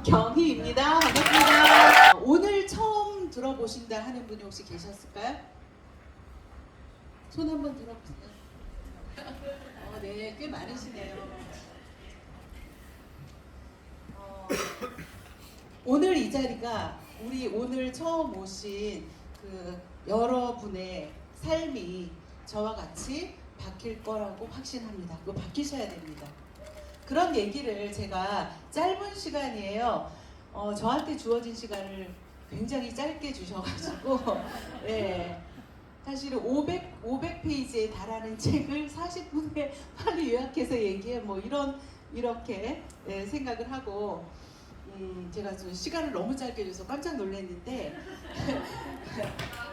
박경희입니다. 반갑습니다. 오늘 처음 들어보신다 하는 분이 혹시 계셨을까요? 손 한번 들어보세요. 네, 꽤 많으시네요. 오늘 이 자리가 우리 오늘 처음 오신 그 여러분의 삶이 저와 같이 바뀔 거라고 확신합니다. 그거 바뀌셔야 됩니다. 그런 얘기를 제가 짧은 시간이에요. 저한테 주어진 시간을 굉장히 짧게 주셔가지고 네, 사실은 500페이지에 달하는 책을 40분에 빨리 요약해서 얘기해 뭐 이렇게 네, 생각을 하고 제가 좀 시간을 너무 짧게 줘서 깜짝 놀랐는데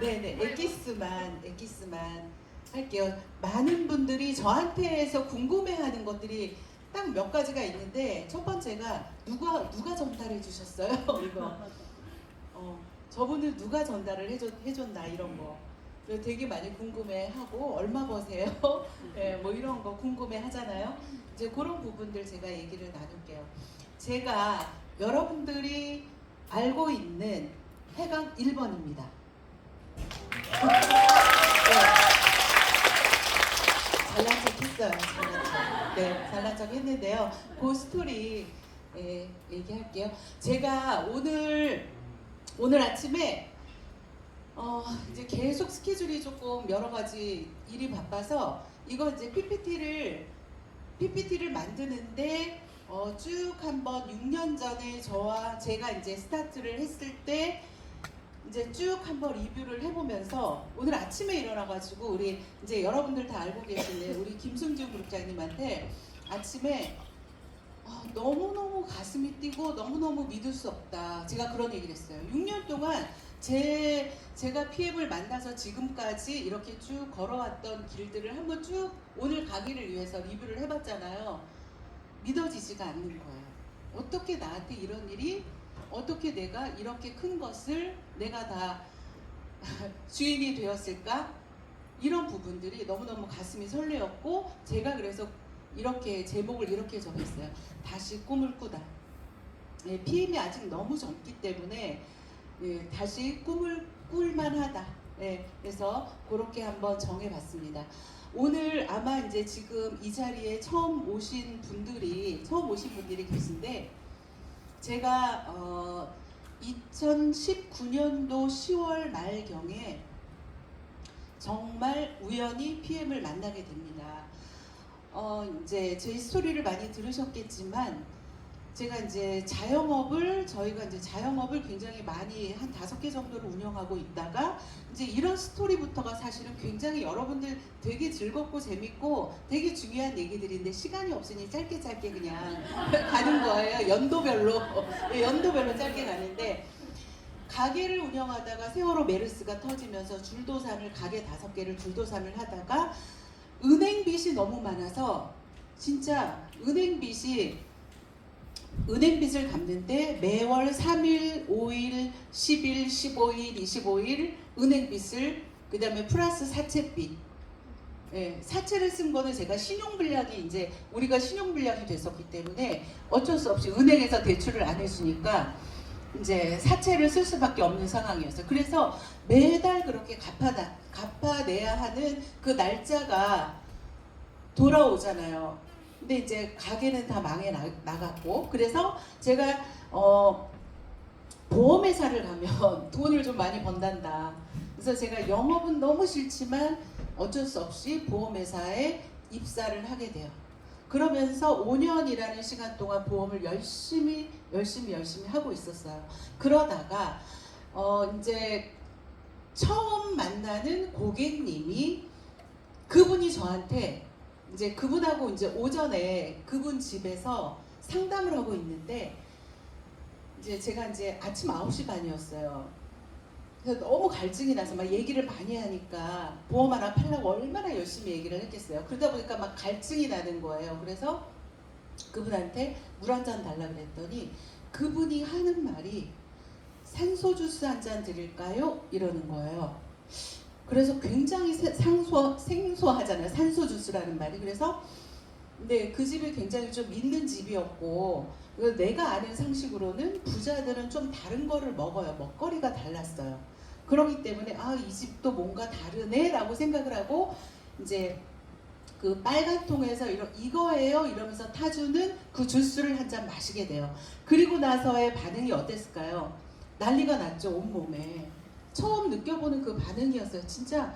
네네 엑기스만 할게요. 많은 분들이 저한테서 궁금해하는 것들이 딱 몇 가지가 있는데 첫 번째가 누가 전달해 주셨어요? 이거 저분은 누가 전달을 해줬나 이런 거 되게 많이 궁금해하고 얼마 버세요? 네, 뭐 이런 거 궁금해하잖아요. 이제 그런 부분들 제가 얘기를 나눌게요. 제가 여러분들이 알고 있는 해강 1번입니다. 잘난 척 했어요. 잘난 척 했는데요. 그 스토리 얘기할게요. 제가 오늘 아침에 이제 계속 스케줄이 조금 여러 가지 일이 바빠서 이거 이제 PPT를 만드는데 쭉 한번 6년 전에 제가 이제 스타트를 했을 때 이제 쭉 한번 리뷰를 해보면서 오늘 아침에 일어나가지고 우리 이제 여러분들 다 알고 계시는 우리 김승준 그룹장님한테 아침에 너무너무 가슴이 뛰고 너무너무 믿을 수 없다. 제가 그런 얘기를 했어요. 6년 동안 제가 PM을 만나서 지금까지 이렇게 쭉 걸어왔던 길들을 한번 쭉 오늘 가기를 위해서 리뷰를 해봤잖아요. 믿어지지가 않는 거예요. 어떻게 나한테 이런 일이 어떻게 내가 이렇게 큰 것을 내가 다 주인이 되었을까? 이런 부분들이 너무너무 가슴이 설레었고 제가 그래서 이렇게 제목을 이렇게 정했어요. 다시 꿈을 꾸다. PM이 아직 너무 젊기 때문에 다시 꿈을 꿀만하다. 그래서 그렇게 한번 정해봤습니다. 오늘 아마 이제 지금 이 자리에 처음 오신 분들이 계신데 제가 2019년도 10월 말경에 정말 우연히 PM을 만나게 됩니다. 이제 제 스토리를 많이 들으셨겠지만 제가 이제 저희가 이제 자영업을 굉장히 많이 한 5개 정도를 운영하고 있다가 이제 이런 스토리부터가 사실은 굉장히 여러분들 되게 즐겁고 재밌고 되게 중요한 얘기들인데 시간이 없으니 짧게 그냥 가는 거예요. 연도별로 짧게 가는데 가게를 운영하다가 세월호 메르스가 터지면서 가게 5개를 줄도산을 하다가 은행빚이 너무 많아서 진짜 은행빚을 갚는데 매월 3일, 5일, 10일, 15일, 25일 은행빚을 그 다음에 플러스 사채빚 사채를 쓴 거는 제가 우리가 신용불량이 됐었기 때문에 어쩔 수 없이 은행에서 대출을 안 해주니까 이제 사채를 쓸 수밖에 없는 상황이었어요. 그래서 매달 그렇게 갚아내야 하는 그 날짜가 돌아오잖아요. 근데 이제 가게는 다 망해 나갔고 그래서 제가 보험회사를 가면 돈을 좀 많이 번단다. 그래서 제가 영업은 너무 싫지만 어쩔 수 없이 보험회사에 입사를 하게 돼요. 그러면서 5년이라는 시간 동안 보험을 열심히 하고 있었어요. 그러다가 이제 처음 만나는 고객님이 그분이 저한테 이제 그분하고 이제 오전에 그분 집에서 상담을 하고 있는데 이제 제가 이제 아침 9시 반이었어요. 그래서 너무 갈증이 나서 막 얘기를 많이 하니까 보험 하나 팔려고 얼마나 열심히 얘기를 했겠어요. 그러다 보니까 막 갈증이 나는 거예요. 그래서 그분한테 물 한 잔 달라 그랬더니 그분이 하는 말이 산소 주스 한 잔 드릴까요? 이러는 거예요. 그래서 굉장히 생소하잖아요. 산소 주스라는 말이. 그래서 근데 그 집이 굉장히 좀 있는 집이었고, 내가 아는 상식으로는 부자들은 좀 다른 거를 먹어요. 먹거리가 달랐어요. 그렇기 때문에 아, 이 집도 뭔가 다르네 라고 생각을 하고 이제 그 빨간 통에서 이거예요 이러면서 타주는 그 주스를 한 잔 마시게 돼요. 그리고 나서의 반응이 어땠을까요? 난리가 났죠. 온몸에. 처음 느껴보는 그 반응이었어요. 진짜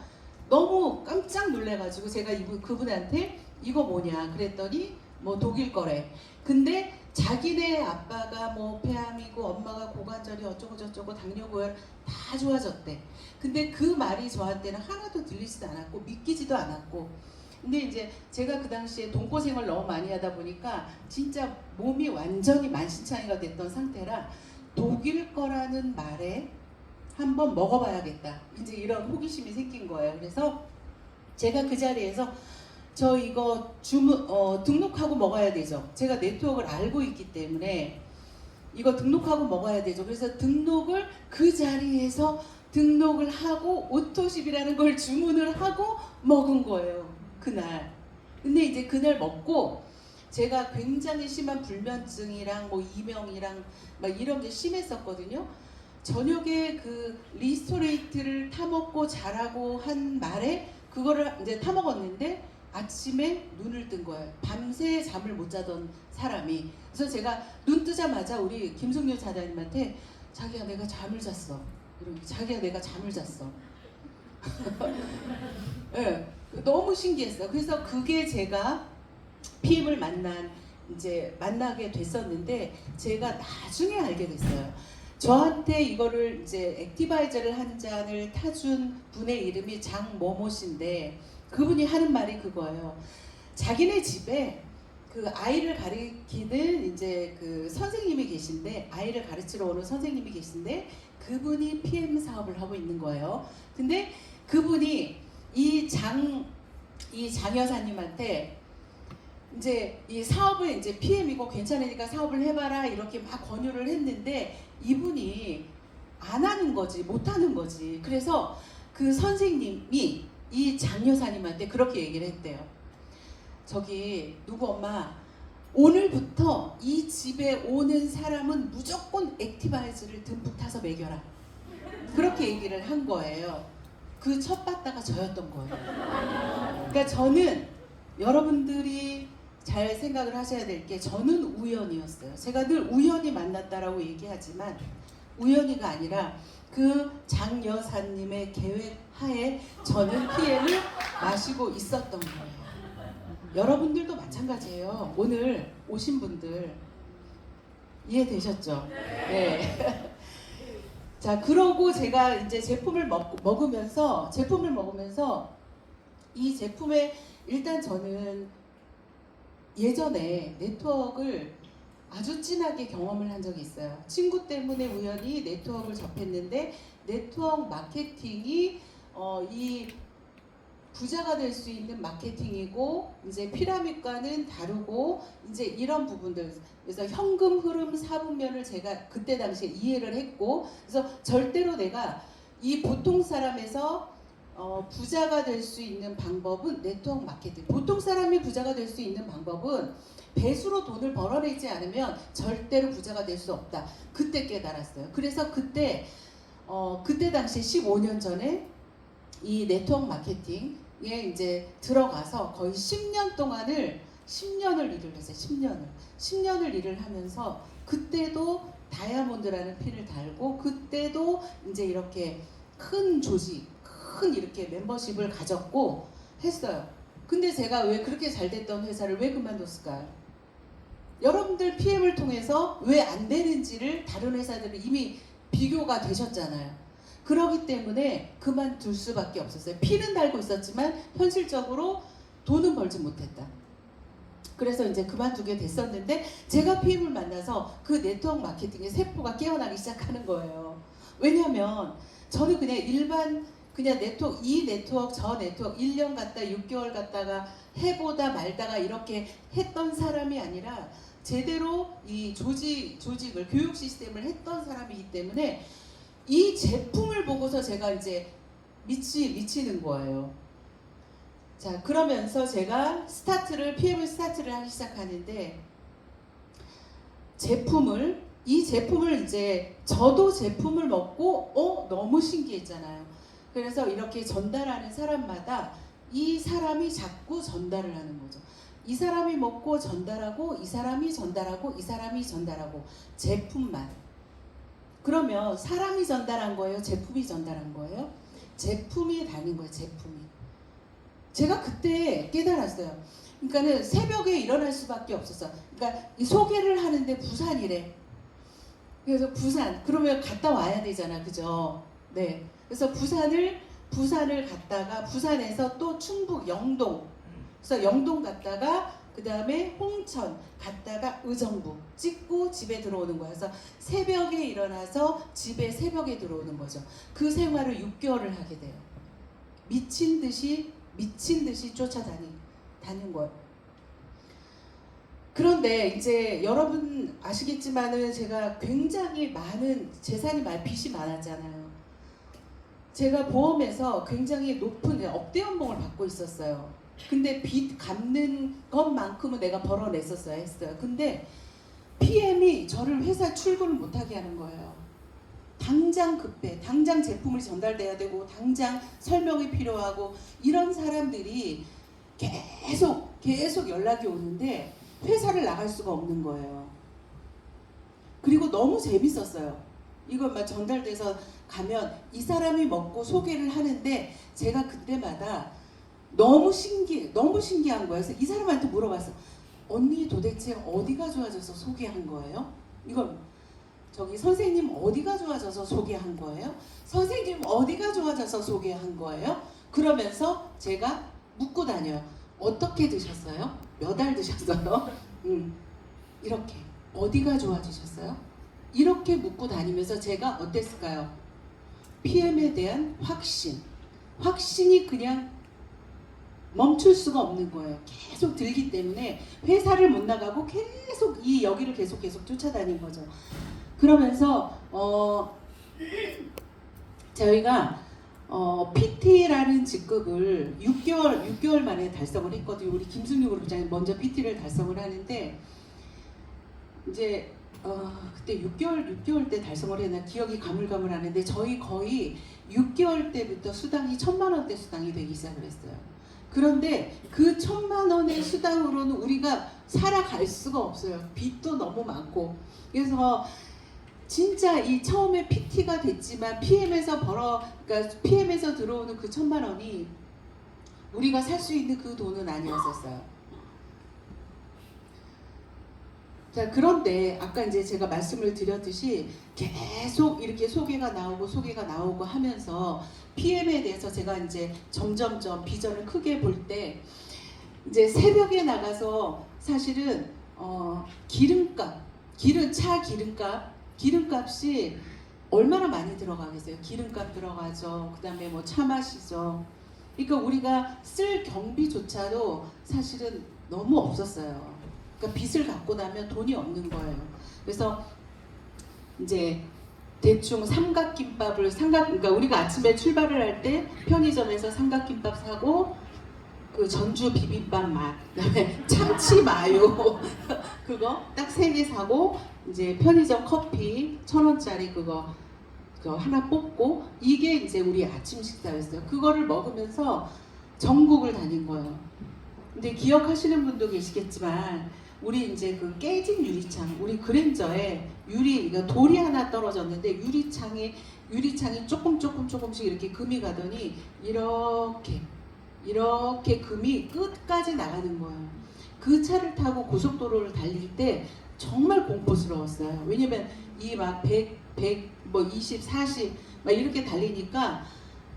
너무 깜짝 놀래가지고 제가 그분한테 이거 뭐냐 그랬더니 뭐 독일 거래. 근데 자기네 아빠가 뭐 폐암이고 엄마가 고관절이 어쩌고 저쩌고 당뇨고열 다 좋아졌대. 근데 그 말이 저한테는 하나도 들리지도 않았고 믿기지도 않았고, 근데 이제 제가 그 당시에 동고생을 너무 많이 하다 보니까 진짜 몸이 완전히 만신창이가 됐던 상태라 독일 거라는 말에 한번 먹어봐야겠다. 이제 이런 호기심이 생긴 거예요. 그래서 제가 그 자리에서 저 이거 등록하고 먹어야 되죠. 제가 네트워크를 알고 있기 때문에 이거 등록하고 먹어야 되죠. 그래서 등록을 그 자리에서 등록을 하고 오토십이라는 걸 주문을 하고 먹은 거예요. 그날. 근데 이제 그날 먹고 제가 굉장히 심한 불면증이랑 뭐 이명이랑 막 이런 게 심했었거든요. 저녁에 그 리스토레이트를 타먹고 자라고 한 말에 그거를 이제 타먹었는데 아침에 눈을 뜬 거예요. 밤새 잠을 못 자던 사람이. 그래서 제가 눈 뜨자마자 우리 김성윤 사장님한테 자기야 내가 잠을 잤어. 자기야 내가 잠을 잤어. 네, 너무 신기했어요. 그래서 그게 제가 PM을 만나게 됐었는데 제가 나중에 알게 됐어요. 저한테 이거를 이제 액티바이저를 한 잔을 타준 분의 이름이 장모모 씨인데 그분이 하는 말이 그거예요. 자기네 집에 그 아이를 가르치는 이제 그 선생님이 계신데, 아이를 가르치러 오는 선생님이 계신데 그분이 PM 사업을 하고 있는 거예요. 근데 그분이 이 장 여사님한테 이제 이 사업을 이제 PM이고 괜찮으니까 사업을 해봐라 이렇게 막 권유를 했는데 이분이 안 하는 거지, 못 하는 거지. 그래서 그 선생님이 이 장 여사님한테 그렇게 얘기를 했대요. 저기 누구 엄마, 오늘부터 이 집에 오는 사람은 무조건 액티바이즈를 듬뿍 타서 먹여라. 그렇게 얘기를 한 거예요. 그 첫 바다가 저였던 거예요. 그러니까 저는 여러분들이 잘 생각을 하셔야 될 게 저는 우연이었어요. 제가 늘 우연히 만났다라고 얘기하지만 우연히가 아니라 그 장 여사님의 계획 하에 저는 PM을 마시고 있었던 거예요. 여러분들도 마찬가지예요. 오늘 오신 분들 이해되셨죠? 네. 자, 그러고 제가 이제 제품을 먹으면서 이 제품에 일단 저는 예전에 네트워크를 아주 진하게 경험을 한 적이 있어요. 친구 때문에 우연히 네트워크를 접했는데 네트워크 마케팅이 이 부자가 될 수 있는 마케팅이고 이제 피라미드과는 다르고 이제 이런 부분들, 그래서 현금 흐름 사분면을 제가 그때 당시에 이해를 했고, 그래서 절대로 내가 이 보통 사람에서 부자가 될 수 있는 방법은 네트워크 마케팅, 보통 사람이 부자가 될 수 있는 방법은 배수로 돈을 벌어내지 않으면 절대로 부자가 될 수 없다. 그때 깨달았어요. 그래서 그때 당시 15년 전에 이 네트워크 마케팅에 이제 들어가서 거의 10년을 일을 했어요. 10년을 일을 하면서 그때도 다이아몬드라는 핀을 달고 그때도 이제 이렇게 큰 조직, 큰 이렇게 멤버십을 가졌고 했어요. 근데 제가 왜 그렇게 잘 됐던 회사를 왜 그만뒀을까요? 여러분들 PM을 통해서 왜 안 되는지를 다른 회사들은 이미 비교가 되셨잖아요. 그러기 때문에 그만둘 수밖에 없었어요. 피는 달고 있었지만 현실적으로 돈은 벌지 못했다. 그래서 이제 그만두게 됐었는데 제가 PM을 만나서 그 네트워크 마케팅의 세포가 깨어나기 시작하는 거예요. 왜냐면 저는 그냥 네트워크 저 네트워크 1년 갔다 6개월 갔다가 해보다 말다가 이렇게 했던 사람이 아니라 제대로 이 조직을 교육 시스템을 했던 사람이기 때문에 이 제품을 보고서 제가 이제 미치는 거예요. 자, 그러면서 제가 PM을 스타트를 하기 시작하는데 이 제품을 이제 저도 제품을 먹고 너무 신기했잖아요. 그래서 이렇게 전달하는 사람마다 이 사람이 자꾸 전달을 하는 거죠. 이 사람이 먹고 전달하고 이 사람이 전달하고 이 사람이 전달하고 제품만. 그러면 사람이 전달한 거예요? 제품이 전달한 거예요? 제품이 다닌 거예요. 제품이. 제가 그때 깨달았어요. 그러니까는 새벽에 일어날 수밖에 없었어. 그러니까 이 소개를 하는데 부산이래. 그래서 부산 그러면 갔다 와야 되잖아, 그죠? 네. 그래서 부산을 갔다가 부산에서 또 충북 영동. 그래서 영동 갔다가 그 다음에 홍천 갔다가 의정부 찍고 집에 들어오는 거야. 그래서 새벽에 일어나서 집에 새벽에 들어오는 거죠. 그 생활을 6개월을 하게 돼요. 미친 듯이 쫓아다닌 거예요. 그런데 이제 여러분 아시겠지만은 제가 굉장히 많은 빚이 많았잖아요. 제가 보험에서 굉장히 높은 억대 연봉을 받고 있었어요. 근데 빚 갚는 것만큼은 내가 벌어냈었어야 했어요. 근데 PM이 저를 회사 출근을 못하게 하는 거예요. 당장 급해, 당장 제품을 전달돼야 되고 당장 설명이 필요하고 이런 사람들이 계속 연락이 오는데 회사를 나갈 수가 없는 거예요. 그리고 너무 재밌었어요. 이걸 막 전달돼서 가면 이 사람이 먹고 소개를 하는데 제가 그때마다 너무 신기한 거예요. 그래서 이 사람한테 물어봤어. 언니 도대체 어디가 좋아져서 소개한 거예요? 이걸 저기 선생님 어디가 좋아져서 소개한 거예요? 선생님 어디가 좋아져서 소개한 거예요? 그러면서 제가 묻고 다녀요. 어떻게 드셨어요? 몇 알 드셨어요? 이렇게 어디가 좋아지셨어요? 이렇게 묻고 다니면서 제가 어땠을까요? PM에 대한 확신이 그냥 멈출 수가 없는 거예요. 계속 들기 때문에 회사를 못 나가고 계속 여기를 계속 쫓아다닌 거죠. 그러면서 저희가 PT라는 직급을 6개월 만에 달성을 했거든요. 우리 김승육 부장님 먼저 PT를 달성을 하는데 이제 그때 6개월 때 달성을 했나 기억이 가물가물하는데 저희 거의 6개월 때부터 수당이 1,000만 원대 수당이 되기 시작을 했어요. 그런데 그 1,000만 원의 수당으로는 우리가 살아갈 수가 없어요. 빚도 너무 많고. 그래서 진짜 이 처음에 PT가 됐지만 그러니까 PM에서 들어오는 그 1,000만 원이 우리가 살 수 있는 그 돈은 아니었었어요. 자, 그런데 아까 이제 제가 말씀을 드렸듯이 계속 이렇게 소개가 나오고 하면서 PM에 대해서 제가 이제 점점점 비전을 크게 볼 때 이제 새벽에 나가서 사실은 기름값이 얼마나 많이 들어가겠어요. 기름값 들어가죠. 그 다음에 뭐 차 마시죠. 그러니까 우리가 쓸 경비조차도 사실은 너무 없었어요. 그러니까 빚을 갖고 나면 돈이 없는 거예요. 그래서 이제 대충 그러니까 우리가 아침에 출발을 할 때 편의점에서 삼각김밥 사고 그 전주 비빔밥 맛, 그다음에 참치 마요 그거 딱 3개 사고 이제 편의점 커피 1,000원짜리 그거 하나 뽑고 이게 이제 우리 아침 식사였어요. 그거를 먹으면서 전국을 다닌 거예요. 근데 기억하시는 분도 계시겠지만 우리 이제 그 깨진 유리창, 우리 그랜저에 그러니까 돌이 하나 떨어졌는데 유리창이 조금씩 이렇게 금이 가더니 이렇게 금이 끝까지 나가는 거예요. 그 차를 타고 고속도로를 달릴 때 정말 공포스러웠어요. 왜냐면 이 막 100, 뭐 20, 40 막 이렇게 달리니까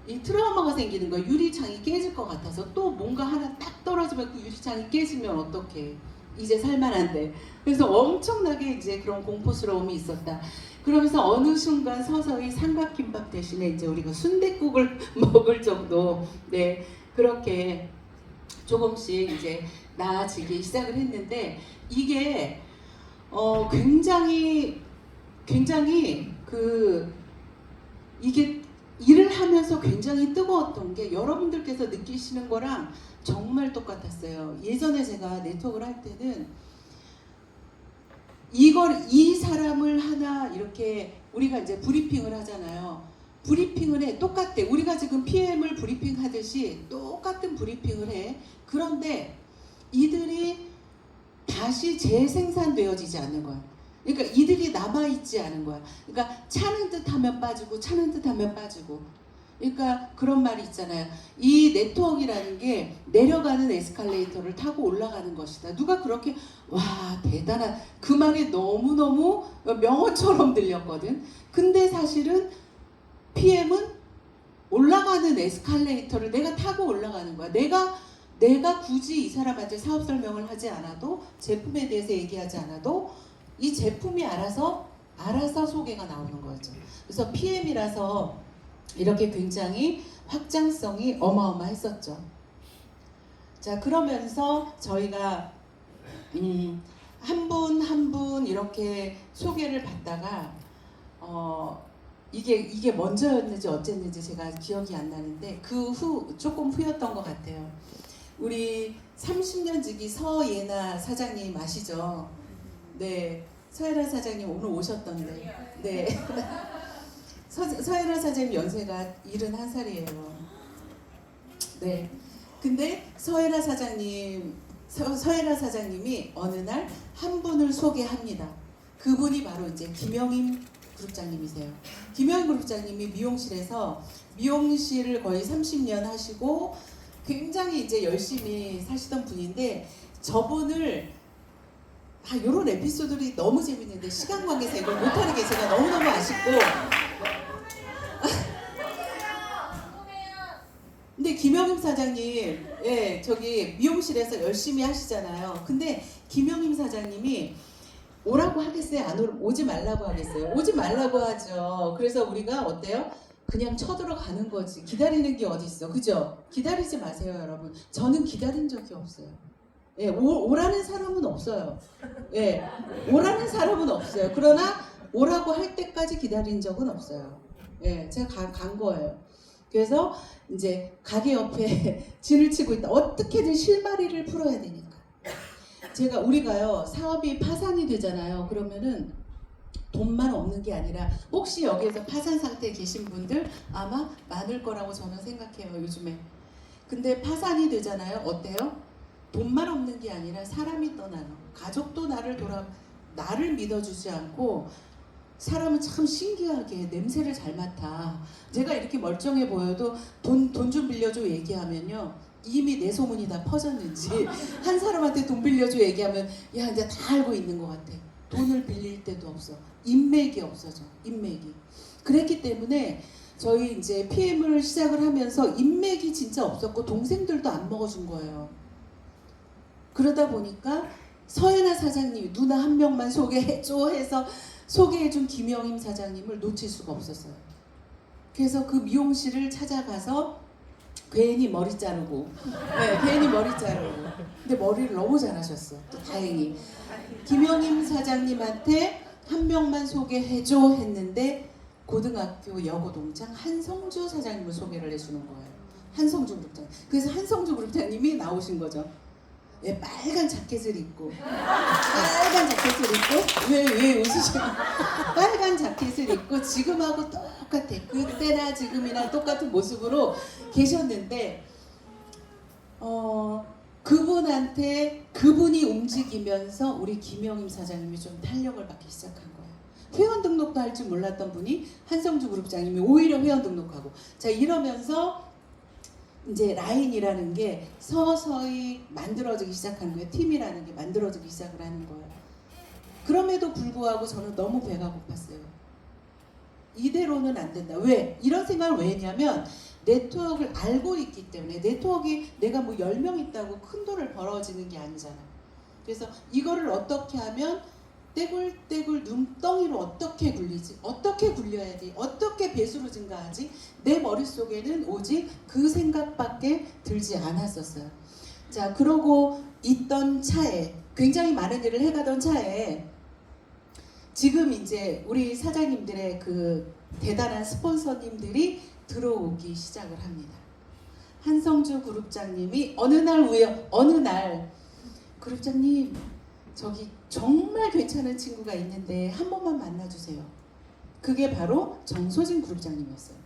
이 트라우마가 생기는 거예요. 유리창이 깨질 것 같아서 또 뭔가 하나 딱 떨어지면 그 유리창이 깨지면 어떡해. 이제 살만한데. 그래서 엄청나게 이제 그런 공포스러움이 있었다. 그러면서 어느 순간 서서히 삼각김밥 대신에 이제 우리가 순댓국을 먹을 정도, 네, 그렇게 조금씩 이제 나아지기 시작을 했는데 이게 굉장히 이게 일을 하면서 굉장히 뜨거웠던 게 여러분들께서 느끼시는 거랑 정말 똑같았어요. 예전에 제가 네트워크를 할 때는 이 사람을 하나 이렇게 우리가 이제 브리핑을 하잖아요. 브리핑을 해. 똑같대. 우리가 지금 PM을 브리핑 하듯이 똑같은 브리핑을 해. 그런데 이들이 다시 재생산되어지지 않는 거야. 그러니까 이들이 남아있지 않은 거야. 그러니까 차는 듯 하면 빠지고 차는 듯 하면 빠지고. 그러니까 그런 말이 있잖아요. 이 네트워크라는 게 내려가는 에스컬레이터를 타고 올라가는 것이다. 누가 그렇게 와 대단한 그 말이 너무너무 명언처럼 들렸거든. 근데 사실은 PM은 올라가는 에스컬레이터를 내가 타고 올라가는 거야. 내가 굳이 이 사람한테 사업 설명을 하지 않아도 제품에 대해서 얘기하지 않아도 이 제품이 알아서 소개가 나오는 거죠. 그래서 PM이라서 이렇게 굉장히 확장성이 어마어마했었죠. 자, 그러면서 저희가 한 분 한 분 이렇게 소개를 받다가 이게 먼저였는지 어쨌는지 제가 기억이 안 나는데 그 후 조금 후였던 것 같아요. 우리 30년 지기 서예나 사장님 아시죠? 네, 서예나 사장님 오늘 오셨던데. 네. 서예나 사장님 연세가 71살이에요. 네. 근데 서예나 사장님이 어느 날 한 분을 소개합니다. 그분이 바로 이제 김영임 그룹장님이세요. 김영임 그룹장님이 미용실에서 미용실을 거의 30년 하시고 굉장히 이제 열심히 사시던 분인데 저분을 이런 에피소드들이 너무 재밌는데 시간 관계에서 이걸 못하는 게 제가 너무너무 아쉽고 근데 김영임 사장님 저기 미용실에서 열심히 하시잖아요. 근데 김영임 사장님이 오라고 하겠어요? 안 오지 말라고 하겠어요? 오지 말라고 하죠. 그래서 우리가 어때요? 그냥 쳐들어가는 거지. 기다리는 게 어디 있어. 그죠? 기다리지 마세요, 여러분. 저는 기다린 적이 없어요. 예, 오라는 사람은 없어요. 예, 오라는 사람은 없어요. 그러나 오라고 할 때까지 기다린 적은 없어요. 예, 제가 간 거예요. 그래서 이제 가게 옆에 진을 치고 있다. 어떻게든 실마리를 풀어야 되니까. 우리가요, 사업이 파산이 되잖아요. 그러면은 돈만 없는 게 아니라 혹시 여기에서 파산 상태에 계신 분들 아마 많을 거라고 저는 생각해요, 요즘에. 근데 파산이 되잖아요. 어때요? 돈만 없는 게 아니라 사람이 떠나요. 가족도 나를 믿어주지 않고 사람은 참 신기하게 냄새를 잘 맡아. 제가 이렇게 멀쩡해 보여도 돈 좀 빌려줘 얘기하면요. 이미 내 소문이 다 퍼졌는지 한 사람한테 돈 빌려줘 얘기하면 야 이제 다 알고 있는 것 같아. 돈을 빌릴 때도 없어. 인맥이 없어져. 인맥이. 그랬기 때문에 저희 이제 PM을 시작을 하면서 인맥이 진짜 없었고 동생들도 안 먹어준 거예요. 그러다 보니까 서예나 사장님이 누나 한 명만 소개해줘 해서 소개해준 김영임 사장님을 놓칠 수가 없었어요. 그래서 그 미용실을 찾아가서 괜히 머리 자르고 근데 머리를 너무 잘하셨어. 또 다행히 김영임 사장님한테 한 명만 소개해줘 했는데 고등학교 여고동창 한성주 사장님을 소개를 해주는 거예요. 한성주 그룹장. 그래서 한성주 그룹장님이 나오신 거죠. 예, 빨간 자켓을 입고 왜 웃으시는 빨간 자켓을 입고 지금하고 똑같아. 그때나 지금이나 똑같은 모습으로 계셨는데 그분이 움직이면서 우리 김영임 사장님이 좀 탄력을 받기 시작한 거예요. 회원 등록도 할 줄 몰랐던 분이 한성주 그룹장님이 오히려 회원 등록하고 자 이러면서 이제 라인이라는 게 서서히 만들어지기 시작하는 거예요. 팀이라는 게 만들어지기 시작을 하는 거예요. 그럼에도 불구하고 저는 너무 배가 고팠어요. 이대로는 안 된다. 왜? 이런 생각을 왜 했냐면 네트워크를 알고 있기 때문에 네트워크에 내가 뭐 10명 있다고 큰 돈을 벌어지는 게 아니잖아. 그래서 이거를 어떻게 하면 떼굴떼굴 눈덩이로 어떻게 굴리지? 어떻게 굴려야 돼? 어떻게 배수로 증가하지? 내 머릿속에는 오직 그 생각밖에 들지 않았었어요. 자, 그러고 있던 차에 굉장히 많은 일을 해가던 차에 지금 이제 우리 사장님들의 그 대단한 스폰서님들이 들어오기 시작을 합니다. 한성주 그룹장님이 어느 날 그룹장님 저기 정말 괜찮은 친구가 있는데 한 번만 만나주세요. 그게 바로 정소진 그룹장님이었어요.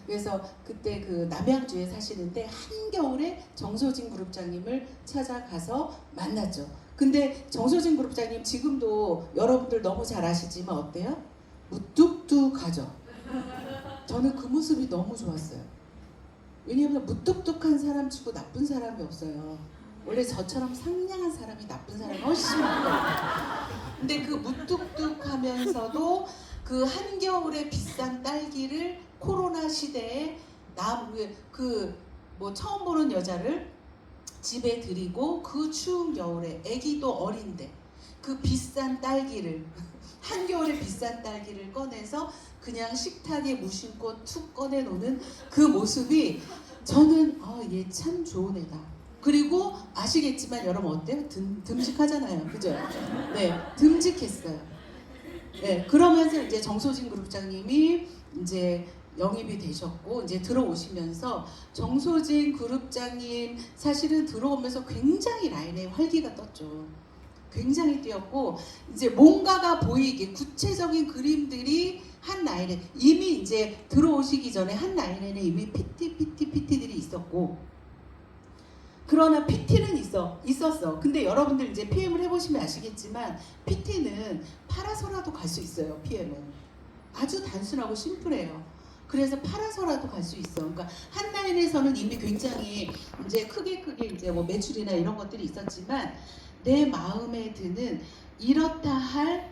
그래서 그때 그 남양주에 사시는데 한겨울에 정소진 그룹장님을 찾아가서 만났죠. 근데 정소진 그룹장님 지금도 여러분들 너무 잘 아시지만 어때요? 무뚝뚝하죠. 저는 그 모습이 너무 좋았어요. 왜냐하면 무뚝뚝한 사람 치고 나쁜 사람이 없어요. 원래 저처럼 상냥한 사람이 나쁜 사람이 훨씬 많거든요. 근데 그 무뚝뚝하면서도 그 한겨울에 비싼 딸기를 코로나 시대에 뭐 처음 보는 여자를 집에 들이고 그 추운 겨울에 아기도 어린데 그 비싼 딸기를 한겨울에 비싼 딸기를 꺼내서 그냥 식탁에 무심코 툭 꺼내놓는 그 모습이 저는 얘 참 좋은 애다. 그리고 아시겠지만 여러분 어때요? 듬직하잖아요. 그죠? 네, 듬직했어요. 네, 그러면서 이제 정소진 그룹장님이 이제 영입이 되셨고 이제 들어오시면서 정소진 그룹장님 사실은 들어오면서 굉장히 라인에 활기가 떴죠. 굉장히 뛰었고 이제 뭔가가 보이게 구체적인 그림들이 한 라인에 이미 이제 들어오시기 전에 한 라인에는 이미 PT들이 있었고 그러나 PT는 있었어. 근데 여러분들 이제 PM을 해보시면 아시겠지만 PT는 팔아서라도 갈 수 있어요. PM은 아주 단순하고 심플해요. 그래서 팔아서라도 갈 수 있어. 그러니까 한 라인에서는 이미 굉장히 이제 크게 이제 뭐 매출이나 이런 것들이 있었지만 내 마음에 드는 이렇다 할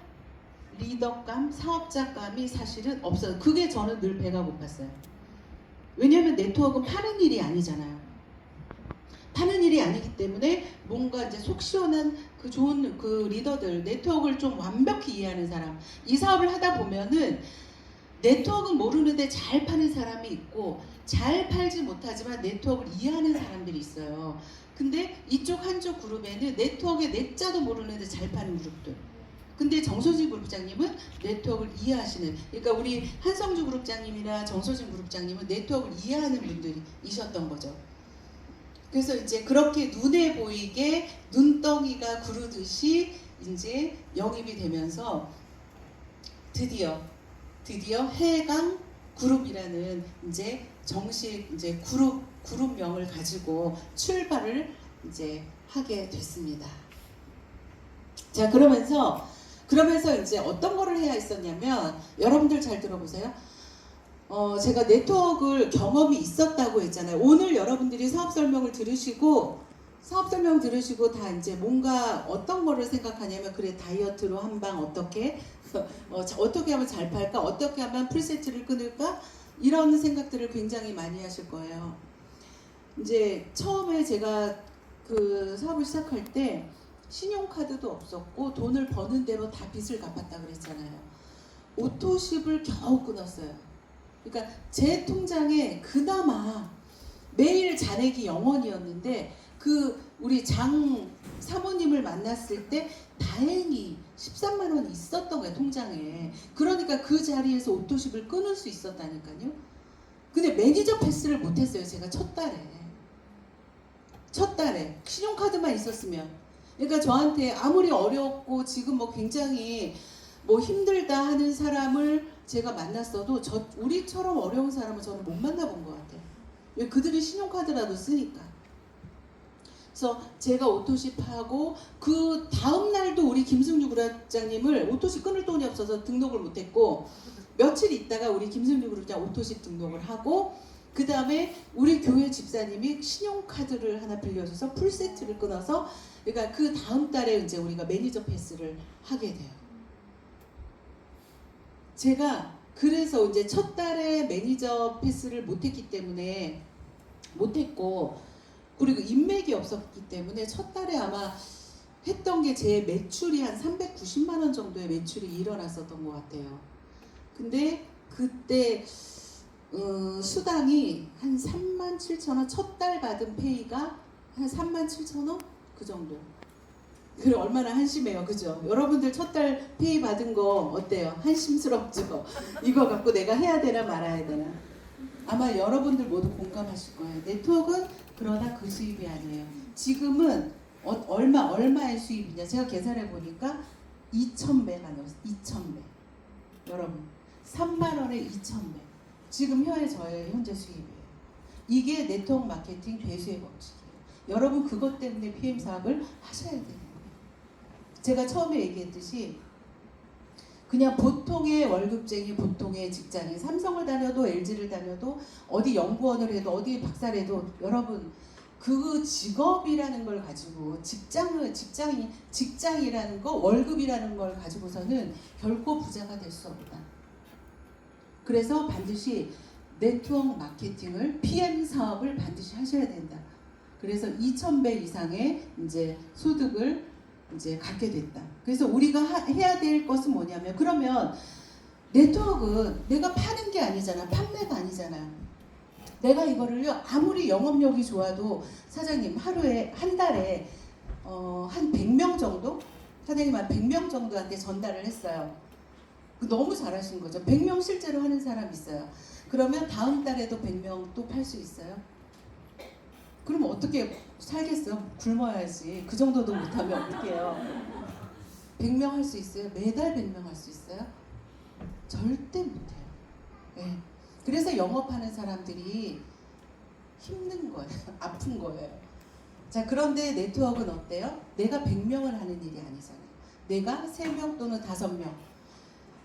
리더감, 사업자감이 사실은 없어요. 그게 저는 늘 배가 고팠어요. 왜냐하면 네트워크는 파는 일이 아니잖아요. 파는 일이 아니기 때문에 뭔가 이제 속 시원한 그 좋은 그 리더들, 네트워크를 좀 완벽히 이해하는 사람. 이 사업을 하다 보면은 네트워크는 모르는데 잘 파는 사람이 있고 잘 팔지 못하지만 네트워크를 이해하는 사람들이 있어요. 근데 이쪽 한쪽 그룹에는 네트워크의 내자도 모르는데 잘 파는 그룹들. 근데 정소진 그룹장님은 네트워크를 이해하시는, 그러니까 우리 한성주 그룹장님이나 정소진 그룹장님은 네트워크를 이해하는 분들이셨던 거죠. 그래서 이제 그렇게 눈에 보이게 눈덩이가 구르듯이 이제 영입이 되면서 드디어 해강 그룹이라는 이제 정식 이제 그룹명을 가지고 출발을 이제 하게 됐습니다. 자, 그러면서 이제 어떤 거를 해야 했었냐면 여러분들 잘 들어보세요. 제가 네트워크 경험이 있었다고 했잖아요. 오늘 여러분들이 사업 설명 들으시고 다 이제 뭔가 어떤 거를 생각하냐면 그래 다이어트로 한 방 어떻게 어떻게 하면 잘 팔까? 어떻게 하면 프리세트를 끊을까? 이런 생각들을 굉장히 많이 하실 거예요. 이제 처음에 제가 그 사업을 시작할 때 신용카드도 없었고 돈을 버는 대로 다 빚을 갚았다 그랬잖아요. 오토십을 겨우 끊었어요. 그러니까 제 통장에 그나마 매일 잔액이 0원이었는데 그 우리 장 사모님을 만났을 때 다행히 13만 원이 있었던 거예요, 통장에. 그러니까 그 자리에서 오토십을 끊을 수 있었다니까요. 근데 매니저 패스를 못했어요, 제가 첫 달에 신용카드만 있었으면. 그러니까 저한테 아무리 어렵고 지금 뭐 굉장히 뭐 힘들다 하는 사람을 제가 만났어도 우리처럼 어려운 사람은 저는 못 만나본 것 같아요. 왜 그들이 신용카드라도 쓰니까. 그래서 제가 오토십하고 그 다음 날도 우리 김승주 그룹장님을 오토십 끊을 돈이 없어서 등록을 못했고 며칠 있다가 우리 김승주 그룹장 오토십 등록을 하고 그 다음에 우리 교회 집사님이 신용카드를 하나 빌려줘서 풀세트를 끊어서 그러니까 그 다음 달에 이제 우리가 매니저 패스를 하게 돼요. 제가 그래서 이제 첫 달에 매니저 패스를 못했기 때문에 못했고 그리고 인맥이 없었기 때문에 첫 달에 아마 했던 게 제 매출이 한 390만 원 정도의 매출이 일어났었던 것 같아요. 근데 그때 수당이 한 37,000원, 첫 달 받은 페이가 한 37,000원? 그 정도. 그 얼마나 한심해요, 그죠? 여러분들 첫 달 페이 받은 거 어때요? 한심스럽죠? 이거 갖고 내가 해야 되나 말아야 되나? 아마 여러분들 모두 공감하실 거예요. 네트워크는 그러나 그 수입이 아니에요. 지금은 얼마의 수입이냐? 제가 계산해 보니까 2,000배가 넘었어요. 2,000배. 여러분, 3만 원에 2,000배. 지금 저의 현재 수입이에요. 이게 네트워크 마케팅 배수의 법칙이에요. 여러분 그것 때문에 PM 사업을 하셔야 되는 거예요. 제가 처음에 얘기했듯이 그냥 보통의 월급쟁이, 보통의 직장인, 삼성을 다녀도 LG를 다녀도 어디 연구원을 해도 어디 박사를 해도 여러분 그 직업이라는 걸 가지고 직장이라는 거, 월급이라는 걸 가지고서는 결코 부자가 될 수 없다. 그래서 반드시 네트워크 마케팅을 PM 사업을 반드시 하셔야 된다. 그래서 2,000배 이상의 이제 소득을 이제 갖게 됐다. 그래서 우리가 해야 될 것은 뭐냐면, 그러면 네트워크는 내가 파는 게 아니잖아. 판매가 아니잖아요. 내가 이거를요, 아무리 영업력이 좋아도 사장님 한 달에 한 100명 정도? 사장님 한 100명 정도한테 전달을 했어요. 너무 잘하신 거죠. 100명 실제로 하는 사람 있어요. 그러면 다음 달에도 100명 또 팔 수 있어요? 그럼 어떻게 살겠어? 굶어야지. 그 정도도 못하면 어떡해요? 100명 할 수 있어요? 매달 100명 할 수 있어요? 절대 못해요. 네. 그래서 영업하는 사람들이 힘든 거예요. 아픈 거예요. 자, 그런데 네트워크는 어때요? 내가 100명을 하는 일이 아니잖아요. 내가 3명 또는 5명.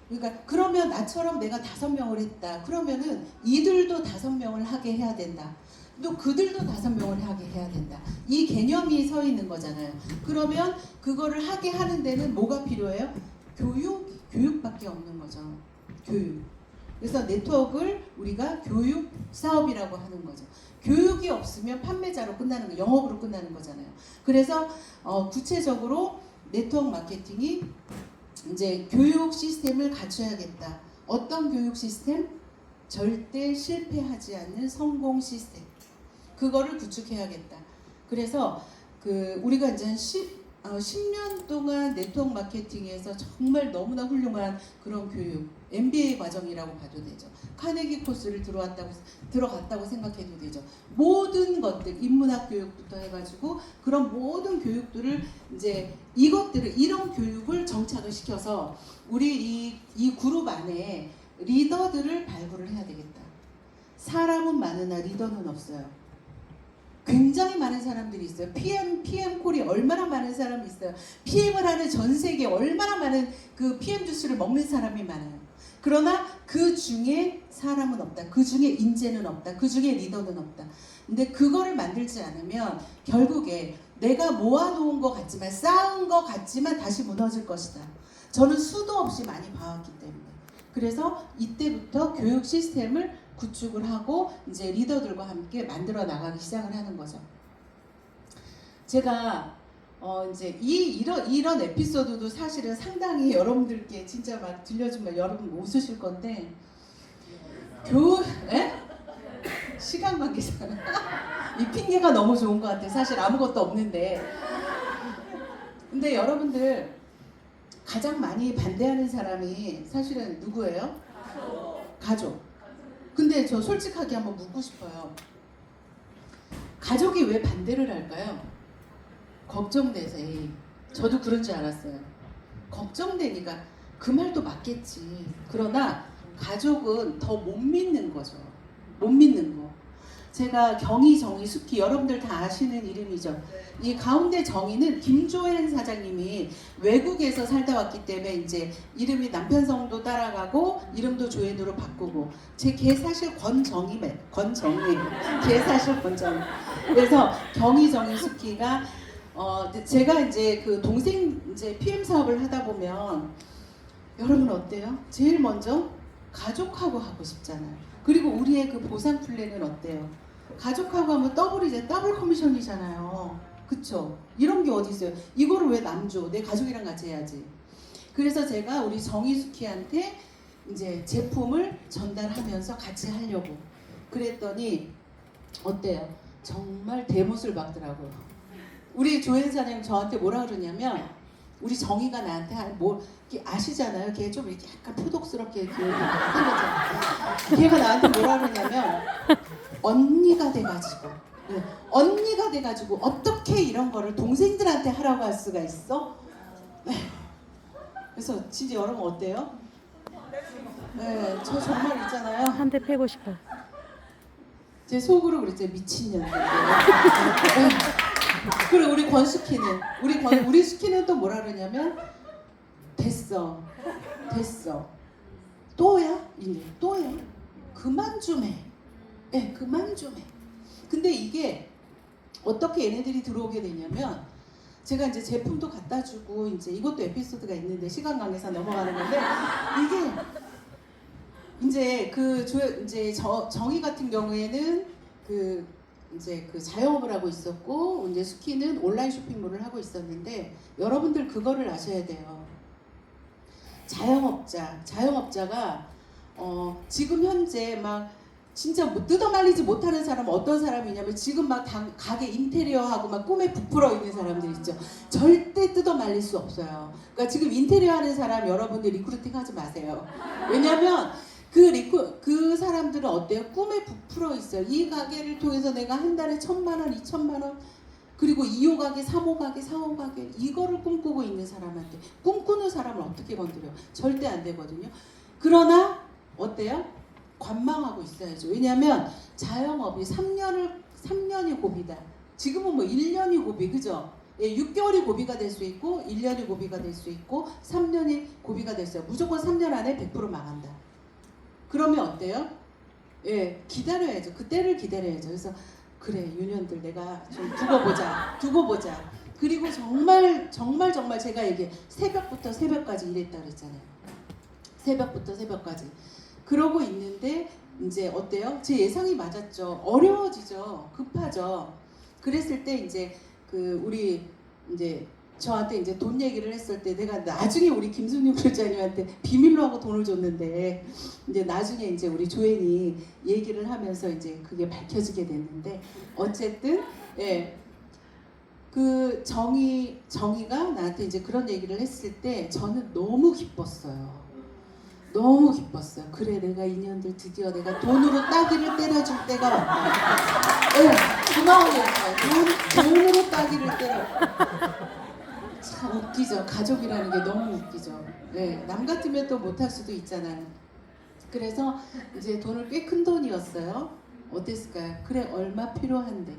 그러니까 그러면 나처럼 내가 5명을 했다. 그러면은 이들도 5명을 하게 해야 된다. 또 그들도 5명을 하게 해야 된다. 이 개념이 서 있는 거잖아요. 그러면 그거를 하게 하는 데는 뭐가 필요해요? 교육밖에 없는 거죠. 교육. 그래서 네트워크를 우리가 교육 사업이라고 하는 거죠. 교육이 없으면 판매자로 끝나는 거, 영업으로 끝나는 거잖아요. 그래서 구체적으로 네트워크 마케팅이 이제 교육 시스템을 갖춰야겠다. 어떤 교육 시스템? 절대 실패하지 않는 성공 시스템. 그거를 구축해야겠다. 그래서 우리가 이제 한 10년 동안 네트워크 마케팅에서 정말 너무나 훌륭한 그런 교육, MBA 과정이라고 봐도 되죠. 카네기 코스를 들어갔다고 생각해도 되죠. 모든 것들, 인문학 교육부터 해가지고 그런 모든 교육들을 이제 이런 교육을 정착을 시켜서 우리 이 그룹 안에 리더들을 발굴을 해야 되겠다. 사람은 많으나 리더는 없어요. 굉장히 많은 사람들이 있어요. PM 콜이 얼마나 많은 사람이 있어요. PM을 하는 전 세계에 얼마나 많은 그 PM 주스를 먹는 사람이 많아요. 그러나 그 중에 사람은 없다. 그 중에 인재는 없다. 그 중에 리더는 없다. 근데 그거를 만들지 않으면 결국에 내가 모아놓은 것 같지만, 쌓은 것 같지만 다시 무너질 것이다. 저는 수도 없이 많이 봐왔기 때문에. 그래서 이때부터 교육 시스템을 구축을 하고 이제 리더들과 함께 만들어 나가기 시작을 하는 거죠. 제가 이제 이런 에피소드도 사실은 상당히 여러분들께 진짜 막 들려주면 여러분 웃으실 건데, 시간 관계상 이 핑계가 너무 좋은 것 같아요. 사실 아무것도 없는데. 근데 여러분들 가장 많이 반대하는 사람이 사실은 누구예요? 가족. 근데 저 솔직하게 한번 묻고 싶어요. 가족이 왜 반대를 할까요? 걱정돼서. 저도 그런 줄 알았어요. 걱정되니까. 그 말도 맞겠지. 그러나 가족은 더 못 믿는 거죠. 못 믿는 거. 제가 경희, 정희, 숙희, 여러분들 다 아시는 이름이죠. 이 가운데 정희는 김조현 사장님이 외국에서 살다 왔기 때문에 이제 이름이 남편 성도 따라가고 이름도 조현으로 바꾸고, 제 걔 사실 권정희예요. 걔 사실 권정희. 그래서 경희, 정희, 숙희가 제가 이제 그 동생 이제 PM 사업을 하다 보면 여러분 어때요? 제일 먼저 가족하고 하고 싶잖아요. 그리고 우리의 그 보상 플랜은 어때요? 가족하고 하면 더블 커미션이잖아요. 그쵸? 이런 게 어디 있어요? 이거를 왜 남 줘? 내 가족이랑 같이 해야지. 그래서 제가 우리 정희숙희한테 이제 제품을 전달하면서 같이 하려고 그랬더니 어때요? 정말 대못을 박더라고요. 우리 조혜은 사장님 저한테 뭐라 그러냐면 우리 정희가 나한테 뭐 아시잖아요. 걔 좀 이렇게 약간 표독스럽게 이렇게 생겼잖아요. 걔가 나한테 뭐라 그러냐면 언니가 돼가지고 네, 언니가 돼가지고 어떻게 이런 거를 동생들한테 하라고 할 수가 있어? 네. 그래서 진짜 여러분 어때요? 네, 저 정말 있잖아요. 한 대 패고 싶어. 제 속으로 그랬죠. 미친년들. 네. 그리고 우리 권숙희는 우리 숙희는 또 뭐라 그러냐면 됐어 또야 이래 또야 그만 좀 해. 네, 그만 좀 해. 근데 이게 어떻게 얘네들이 들어오게 되냐면 제가 이제 제품도 갖다 주고 이제 이것도 에피소드가 있는데 시간 관계상 넘어가는 건데 이게 이제 정희 같은 경우에는 이제 자영업을 하고 있었고 이제 수키는 온라인 쇼핑몰을 하고 있었는데 여러분들 그거를 아셔야 돼요. 자영업자가 지금 현재 막 진짜 뭐 뜯어말리지 못하는 사람은 어떤 사람이냐면 지금 막 가게 인테리어하고 막 꿈에 부풀어 있는 사람들 있죠. 절대 뜯어말릴 수 없어요. 그러니까 지금 인테리어 하는 사람 여러분들 리크루팅 하지 마세요. 왜냐면 그 사람들은 어때요? 꿈에 부풀어 있어요. 이 가게를 통해서 내가 한 달에 1,000만 원, 2,000만 원 그리고 2호 가게, 3호 가게, 4호 가게 이거를 꿈꾸고 있는 사람한테 꿈꾸는 사람을 어떻게 건드려? 절대 안 되거든요. 그러나 어때요? 관망하고 있어야죠. 왜냐하면 자영업이 3년이 고비다. 지금은 뭐 1년이 고비, 그죠? 예, 6개월이 고비가 될 수 있고 1년이 고비가 될 수 있고 3년이 고비가 될 수 있어요. 무조건 3년 안에 100% 망한다. 그러면 어때요? 예, 기다려야죠. 그때를 기다려야죠. 그래서 그래 유년들 내가 좀 두고 보자. 그리고 정말 제가 얘기해 새벽부터 새벽까지 일했다 그랬잖아요. 새벽부터 새벽까지. 그러고 있는데 이제 어때요? 제 예상이 맞았죠. 어려워지죠. 급하죠. 그랬을 때 이제 우리 이제 저한테 이제 돈 얘기를 했을 때 내가 나중에 우리 김순육 실장님한테 비밀로 하고 돈을 줬는데 이제 나중에 이제 우리 조앤이 얘기를 하면서 이제 그게 밝혀지게 됐는데 어쨌든 예. 정의가 나한테 이제 그런 얘기를 했을 때 저는 너무 기뻤어요. 그래 내가 인연들 드디어 내가 돈으로 따기를 때려줄 때가 왔다. 네, 그 마음이었어요. 돈으로 따기를 때려. 참 웃기죠. 가족이라는 게 너무 웃기죠. 네, 남 같으면 또 못할 수도 있잖아요. 그래서 이제 돈을 꽤 큰 돈이었어요. 어땠을까요? 그래 얼마 필요한데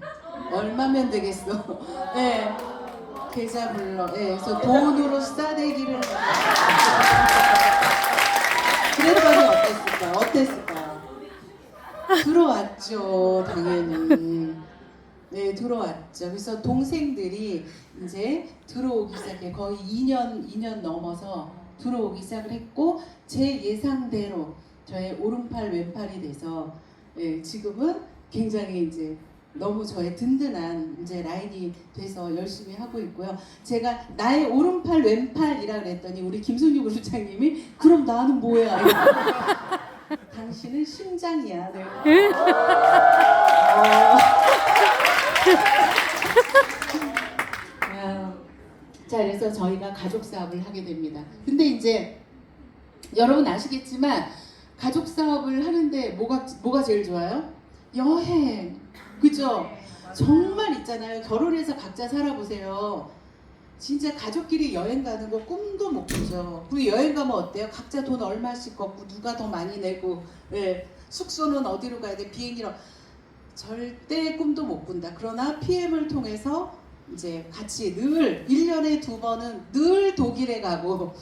얼마면 되겠어. 네, 계좌 불러. 네, 그래서 돈으로 싸대기를 그랬더니 어땠을까요? 들어왔죠, 당연히. 네, 들어왔죠. 그래서 동생들이 이제 들어오기 시작해. 거의 2년 넘어서 들어오기 시작을 했고, 제 예상대로 저의 오른팔, 왼팔이 돼서, 예, 지금은 굉장히 이제 너무 저의 든든한 이제 라인이 돼서 열심히 하고 있고요. 제가 나의 오른팔, 왼팔이라 그랬더니 우리 김순육 부장님이 그럼 나는 뭐야? 당신은 심장이야. 네. 자, 그래서 저희가 가족 사업을 하게 됩니다. 근데 이제 여러분 아시겠지만 가족 사업을 하는데 뭐가 제일 좋아요? 여행. 그죠? 정말 있잖아요. 결혼해서 각자 살아보세요. 진짜 가족끼리 여행 가는 거 꿈도 못 꾸죠. 그리고 여행 가면 어때요? 각자 돈 얼마씩 걷고 누가 더 많이 내고, 예, 숙소는 어디로 가야 돼? 비행기로. 절대 꿈도 못 꾼다. 그러나 PM을 통해서 이제 같이 늘 1년에 2번은 늘 독일에 가고,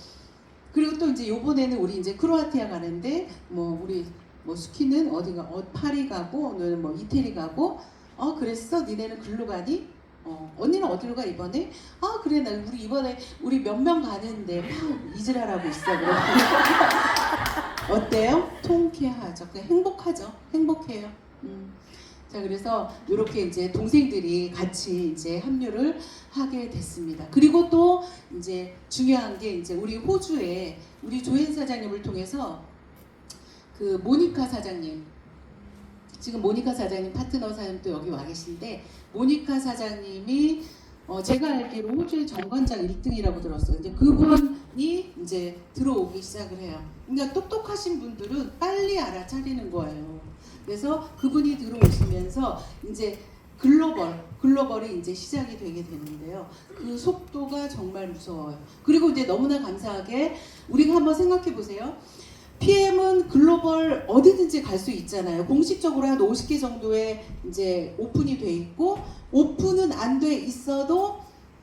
그리고 또 이제 요번에는 우리 이제 크로아티아 가는데 우리 수키는 파리 가고 오늘은 이태리 가고 그랬어? 니네는 글로 가니? 언니는 어디로 가 이번에? 그래 나 우리 이번에 우리 몇 명 가는데 막 이질하라고 있어. 어때요? 통쾌하죠. 행복하죠. 행복해요. 자, 그래서 이렇게 이제 동생들이 같이 이제 합류를 하게 됐습니다. 그리고 또 이제 중요한 게 이제 우리 호주에 우리 조앤 사장님을 통해서 모니카 사장님, 지금 모니카 사장님 파트너 사장님 또 여기 와 계신데, 모니카 사장님이 제가 알기로 호주의 정관장 1등이라고 들었어요. 이제 그분이 이제 들어오기 시작을 해요. 그러니까 똑똑하신 분들은 빨리 알아차리는 거예요. 그래서 그분이 들어오시면서 이제 글로벌이 이제 시작이 되게 되는데요. 그 속도가 정말 무서워요. 그리고 이제 너무나 감사하게 우리가 한번 생각해 보세요. PM은 글로벌 어디든지 갈 수 있잖아요. 공식적으로 한 50개 정도의 이제 오픈이 돼 있고, 오픈은 안 돼 있어도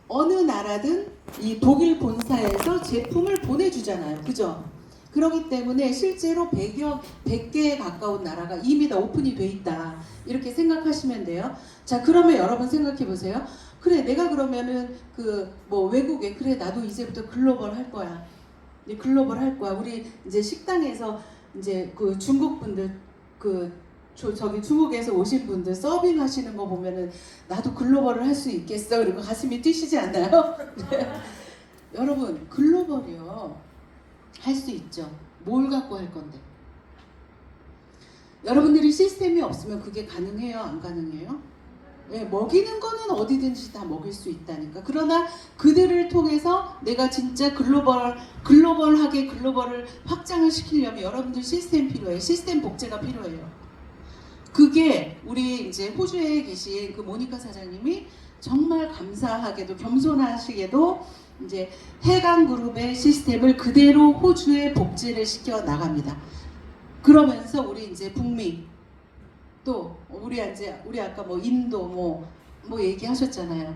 어느 나라든 이 독일 본사에서 제품을 보내주잖아요. 그죠? 그렇기 때문에 실제로 100개에 가까운 나라가 이미 다 오픈이 돼 있다. 이렇게 생각하시면 돼요. 자, 그러면 여러분 생각해 보세요. 그래, 내가 그러면은 외국에, 그래, 나도 이제부터 글로벌 할 거야. 글로벌 할 거야. 우리 이제 식당에서 이제 그 중국 분들 저기 중국에서 오신 분들 서빙 하시는 거 보면은 나도 글로벌을 할 수 있겠어. 그리고 가슴이 뛰시지 않나요? 여러분, 글로벌이요. 할 수 있죠. 뭘 갖고 할 건데? 여러분들이 시스템이 없으면 그게 가능해요? 안 가능해요? 네, 먹이는 거는 어디든지 다 먹일 수 있다니까. 그러나 그들을 통해서 내가 진짜 글로벌하게 글로벌을 확장을 시키려면 여러분들 시스템 필요해요. 시스템 복제가 필요해요. 그게 우리 이제 호주에 계신 그 모니카 사장님이 정말 감사하게도 겸손하시게도 이제 해강그룹의 시스템을 그대로 호주에 복제를 시켜 나갑니다. 그러면서 우리 이제 북미 또 우리 아까 인도 뭐 얘기하셨잖아요.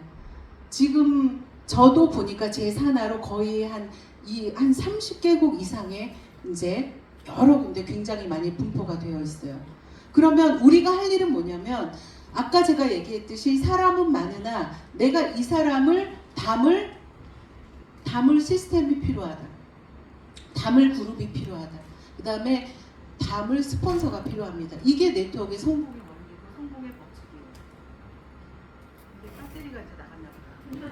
지금 저도 보니까 제 산하로 거의 한 30개국 이상의 이제 여러 군데 굉장히 많이 분포가 되어 있어요. 그러면 우리가 할 일은 뭐냐면 아까 제가 얘기했듯이 사람은 많으나 내가 이 사람을 담을 시스템이 필요하다. 담을 그룹이 필요하다. 그 다음에 담을 스폰서가 필요합니다. 이게 네트워크의 성공의 원리고 성공의 법칙이에요. 근데 배터리가 이제 나갔나 보다.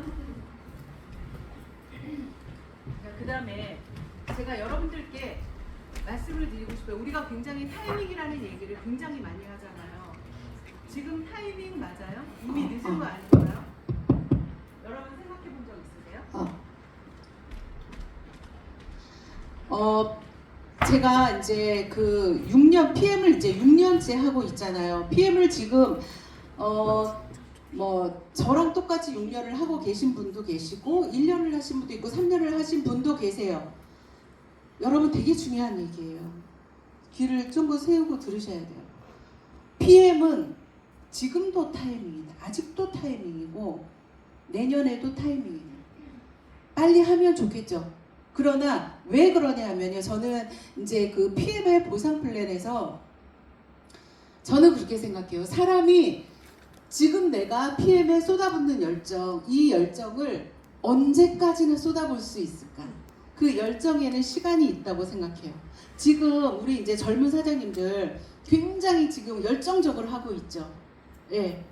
그 다음에 제가 여러분들께 말씀을 드리고 싶어요. 우리가 굉장히 타이밍이라는 얘기를 굉장히 많이 하잖아요. 지금 타이밍 맞아요? 이미 늦은 거 아닌가요? 여러분 생각해 본 적 있으세요? 제가 이제 그 6년 PM을 이제 6년째 하고 있잖아요. PM을 지금 저랑 똑같이 6년을 하고 계신 분도 계시고 1년을 하신 분도 있고 3년을 하신 분도 계세요. 여러분 되게 중요한 얘기예요. 귀를 쫑긋 세우고 들으셔야 돼요. PM은 지금도 타이밍이다. 아직도 타이밍이고 내년에도 타이밍이에요. 빨리 하면 좋겠죠. 그러나 왜 그러냐 하면요. 저는 이제 그 PM의 보상 플랜에서 저는 그렇게 생각해요. 사람이 지금 내가 PM에 쏟아붓는 열정, 이 열정을 언제까지나 쏟아볼 수 있을까? 그 열정에는 시간이 있다고 생각해요. 지금 우리 이제 젊은 사장님들 굉장히 지금 열정적으로 하고 있죠. 예.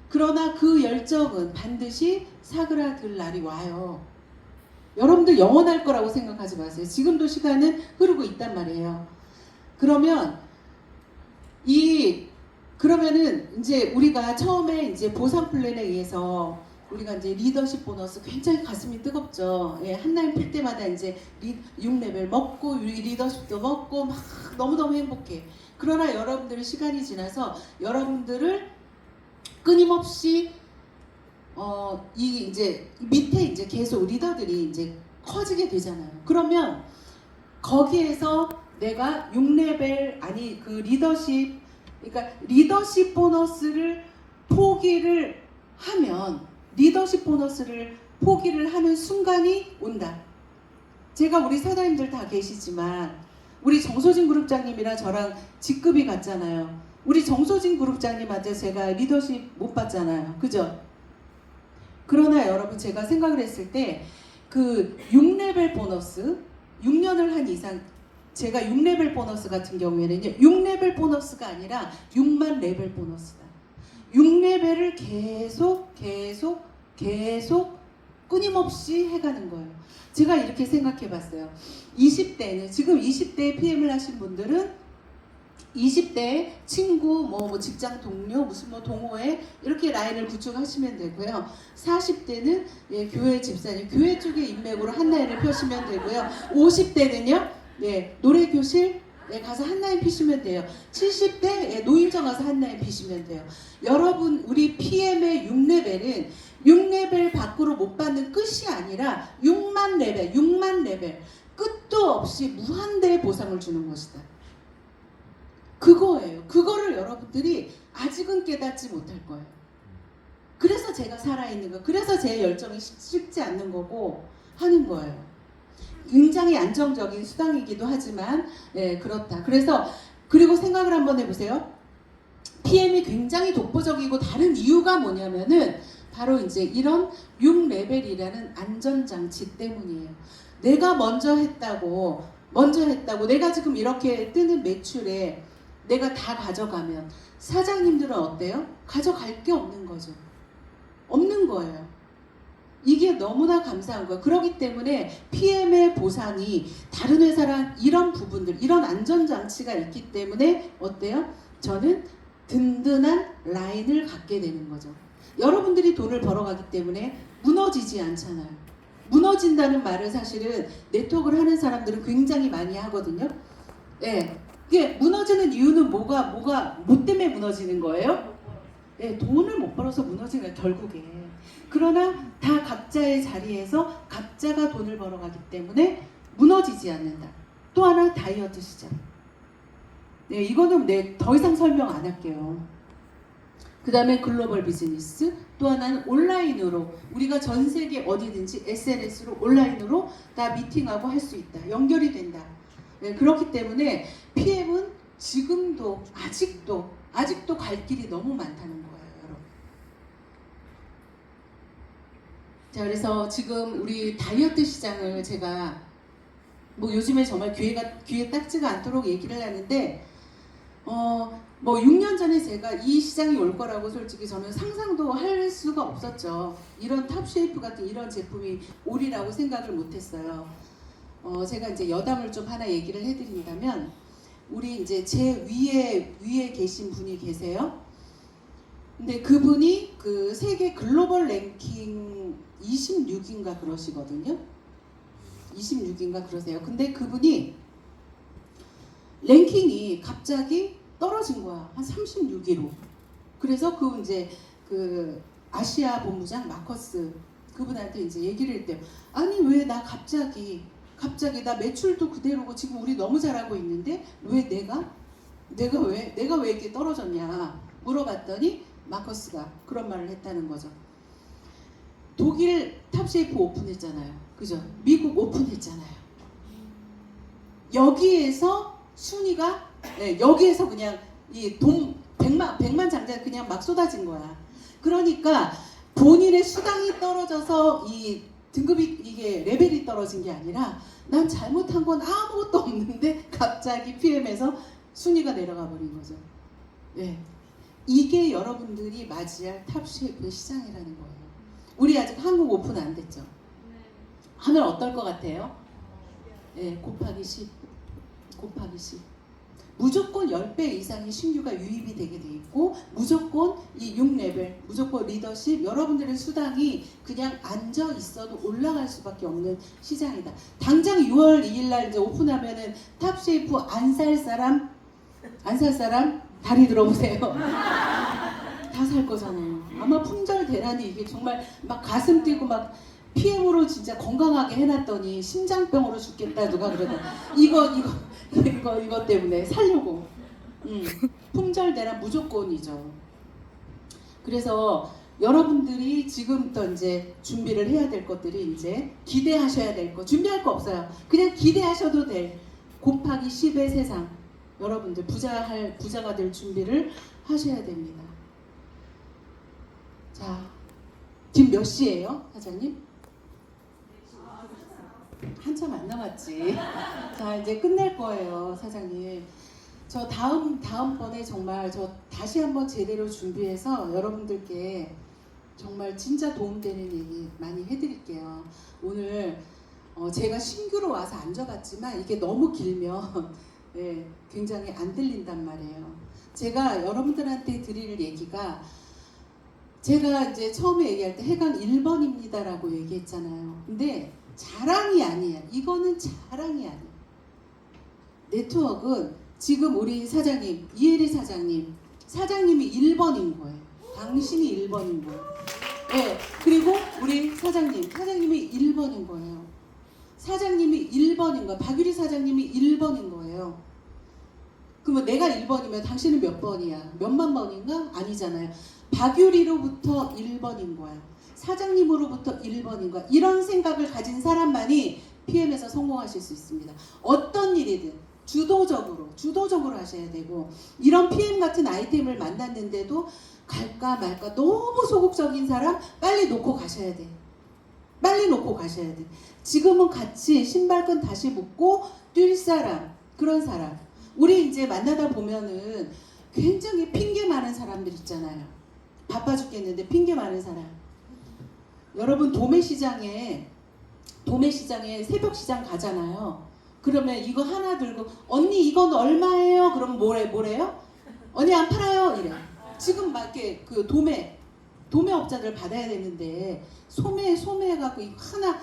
그러나 그 열정은 반드시 사그라들 날이 와요. 여러분들 영원할 거라고 생각하지 마세요. 지금도 시간은 흐르고 있단 말이에요. 그러면은 이제 우리가 처음에 이제 보상 플랜에 의해서 우리가 이제 리더십 보너스 굉장히 가슴이 뜨겁죠. 예, 한 라인 필 때마다 이제 6레벨 먹고 리더십도 먹고 막 너무너무 행복해. 그러나 여러분들의 시간이 지나서 여러분들을 끊임없이 이 이제 밑에 이제 계속 리더들이 이제 커지게 되잖아요. 그러면 거기에서 내가 6레벨 그 리더십, 그러니까 리더십 보너스를 포기를 하는 순간이 온다. 제가 우리 사장님들 다 계시지만 우리 정소진 그룹장님이랑 저랑 직급이 같잖아요. 우리 정소진 그룹장님한테 제가 리더십 못 받잖아요. 그죠? 그러나 여러분 제가 생각을 했을 때 그 6레벨 보너스 6년을 한 이상 제가 6레벨 보너스 같은 경우에는요 6레벨 보너스가 아니라 6만 레벨 보너스다. 6레벨을 계속 끊임없이 해가는 거예요. 제가 이렇게 생각해 봤어요. 20대는 지금 20대에 PM을 하신 분들은 20대 친구, 뭐 직장 동료, 무슨 뭐 동호회 이렇게 라인을 구축하시면 되고요. 40대는 예, 교회 집사님, 교회 쪽의 인맥으로 한 라인을 펴시면 되고요. 50대는요, 예, 노래 교실 예, 가서 한 라인 피시면 돼요. 70대 예, 노인정 가서 한 라인 피시면 돼요. 여러분, 우리 PM의 6레벨은 6레벨 밖으로 못 받는 끝이 아니라 6만 레벨, 6만 레벨 끝도 없이 무한대의 보상을 주는 것이다. 그거예요. 그거를 여러분들이 아직은 깨닫지 못할 거예요. 그래서 제가 살아있는 거, 그래서 제 열정이 식지 않는 거고 하는 거예요. 굉장히 안정적인 수당이기도 하지만 예, 그렇다. 그래서 그리고 생각을 한번 해보세요. PM이 굉장히 독보적이고 다른 이유가 뭐냐면은 바로 이제 이런 6레벨이라는 안전장치 때문이에요. 내가 먼저 했다고 내가 지금 이렇게 뜨는 매출에 내가 다 가져가면 사장님들은 어때요? 가져갈 게 없는 거죠. 없는 거예요. 이게 너무나 감사한 거예요. 그렇기 때문에 PM의 보상이 다른 회사랑 이런 부분들, 이런 안전장치가 있기 때문에 어때요? 저는 든든한 라인을 갖게 되는 거죠. 여러분들이 돈을 벌어가기 때문에 무너지지 않잖아요. 무너진다는 말을 사실은 네트워크를 하는 사람들은 굉장히 많이 하거든요. 예. 이게 무너지는 이유는 뭐 때문에 무너지는 거예요? 예, 돈을 못 벌어서 무너지는 거예요, 결국에. 그러나 다 각자의 자리에서 각자가 돈을 벌어가기 때문에 무너지지 않는다. 또 하나 다이어트 시장. 네, 이거는 더 이상 설명 안 할게요. 그 다음에 글로벌 비즈니스, 또 하나는 온라인으로 우리가 전 세계 어디든지 SNS로 온라인으로 다 미팅하고 할 수 있다. 연결이 된다. 네, 그렇기 때문에 PM은 지금도 아직도 갈 길이 너무 많다는 거예요, 여러분. 자, 그래서 지금 우리 다이어트 시장을 제가 뭐 요즘에 정말 귀에 딱지가 않도록 얘기를 하는데 뭐 6년 전에 제가 이 시장이 올 거라고 솔직히 저는 상상도 할 수가 없었죠. 이런 탑쉐이프 같은 이런 제품이 오리라고 생각을 못했어요. 제가 이제 여담을 좀 하나 얘기를 해드린다면, 우리 이제 제 위에 계신 분이 계세요. 근데 그분이 그 세계 글로벌 랭킹 26인가 그러시거든요. 26인가 그러세요. 근데 그분이 랭킹이 갑자기 떨어진 거야. 한 36위로. 그래서 그 아시아 본부장 마커스 그분한테 이제 얘기를 했대요. 아니 왜 나 갑자기 나 매출도 그대로고 지금 우리 너무 잘하고 있는데 왜 내가 왜 이렇게 떨어졌냐 물어봤더니 마커스가 그런 말을 했다는 거죠. 독일 탑쉐이프 오픈했잖아요. 그죠? 미국 오픈했잖아요. 여기에서 순위가 여기에서 그냥 이 돈 100만 장자 그냥 막 쏟아진 거야. 그러니까 본인의 수당이 떨어져서 이 등급이 이게 레벨이 떨어진 게 아니라 난 잘못한 건 아무것도 없는데 갑자기 PM에서 순위가 내려가 버린 거죠. 네. 이게 여러분들이 맞이할 탑쉐이프의 시장이라는 거예요. 우리 아직 한국 오픈 안 됐죠? 하면 어떨 것 같아요? 네, 곱하기 10. 무조건 10배 이상의 신규가 유입이 되게 돼 있고 무조건 이 6레벨, 무조건 리더십, 여러분들의 수당이 그냥 앉아 있어도 올라갈 수밖에 없는 시장이다. 당장 6월 2일 날 이제 오픈하면은 탑쉐이프 안 살 사람 다리 들어보세요. 다 살 거잖아요. 아마 품절 대란이 이게 정말 막 가슴 뛰고 막 PM으로 진짜 건강하게 해놨더니 심장병으로 죽겠다 누가 그러다. 이거 때문에 살려고. 품절 대란 무조건이죠. 그래서 여러분들이 지금부터 이제 준비를 해야 될 것들이 이제 기대하셔야 될 거, 준비할 거 없어요. 그냥 기대하셔도 될 곱하기 10의 세상. 여러분들 부자가 될 준비를 하셔야 됩니다. 자, 지금 몇 시예요, 사장님? 한참 안 남았지. 자, 이제 끝낼 거예요, 사장님. 저 다음번에 정말 저 다시 한번 제대로 준비해서 여러분들께 정말 진짜 도움되는 얘기 많이 해드릴게요. 오늘 제가 신규로 와서 앉아봤지만 이게 너무 길면 예, 굉장히 안 들린단 말이에요. 제가 여러분들한테 드릴 얘기가 제가 이제 처음에 얘기할 때 해강 1번입니다라고 얘기했잖아요. 근데 자랑이 아니야. 이거는 자랑이 아니야. 네트워크는 지금 우리 사장님, 이혜리 사장님이 1번인 거예요. 당신이 1번인 거예요. 네, 그리고 우리 사장님이 1번인 거예요. 사장님이 1번인 거예요. 박유리 사장님이 1번인 거예요. 그러면 내가 1번이면 당신은 몇 번이야? 몇만 번인가? 아니잖아요. 박유리로부터 1번인 거야. 사장님으로부터 1번인 거야. 이런 생각을 가진 사람만이 PM에서 성공하실 수 있습니다. 어떤 일이든 주도적으로 하셔야 되고, 이런 PM 같은 아이템을 만났는데도 갈까 말까 너무 소극적인 사람 빨리 놓고 가셔야 돼. 빨리 놓고 가셔야 돼. 지금은 같이 신발끈 다시 묶고 뛸 사람, 그런 사람. 우리 이제 만나다 보면은 굉장히 핑계 많은 사람들 있잖아요. 바빠 죽겠는데 핑계 많은 사람. 여러분 도매시장에 새벽시장 가잖아요. 그러면 이거 하나 들고 언니 이건 얼마예요? 그러면 뭐래요? 언니 안 팔아요? 이래. 지금 막 이렇게 그 도매업자들 받아야 되는데 소매해갖고 이거 하나